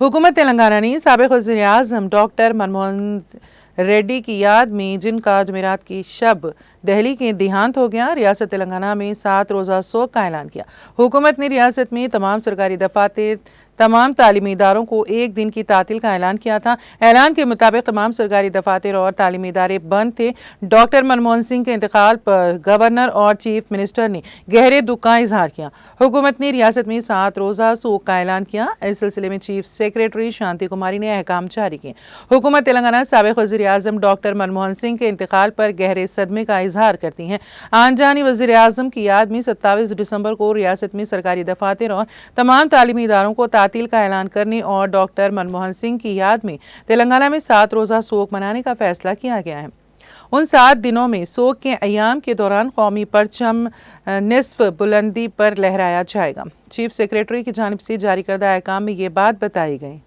हुकूमत तेलंगाना ने साबिक़ वज़ीर-ए-आज़म डॉक्टर मनमोहन रेड्डी की याद में जिनका जुमेरात की शब दहली के देहांत हो गया, रियासत तेलंगाना में 7 रोज़ा शोक का ऐलान किया। हुकूमत ने रियासत में तमाम सरकारी दफातर, तमाम तालीमी इदारों को एक दिन की तातील का ऐलान किया था। ऐलान के मुताबिक तमाम सरकारी दफातर और तालीमी इदारे बंद थे। डॉक्टर मनमोहन सिंह के इंतकाल पर गवर्नर और चीफ मिनिस्टर ने गहरे दुख का इजहार किया। हुकूमत ने रियासत में 7 रोज़ा शोक का ऐलान किया। इस सिलसिले में चीफ सेक्रेटरी शांति कुमारी ने अहकाम जारी किए। हुकूमत तेलंगाना साबिक़ वज़ीर-ए-आज़म डॉक्टर मनमोहन सिंह के इंतकाल पर गहरे सदमे का इजहार करती हैं। आन जानी वज़ीर-ए-आज़म की याद में 27 दिसंबर को रियासत में सरकारी दफातर और तमाम तालीमी इदारों को तातील का ऐलान करने और डॉक्टर मनमोहन सिंह की याद में तेलंगाना में 7 रोज़ा शोक मनाने का फैसला किया गया है। उन 7 दिनों में शोक के अयाम के दौरान कौमी परचम निस्फ बुलंदी पर लहराया जाएगा। चीफ सेक्रेटरी की जानिब से जारी करदा अहकाम में ये बात बताई गई।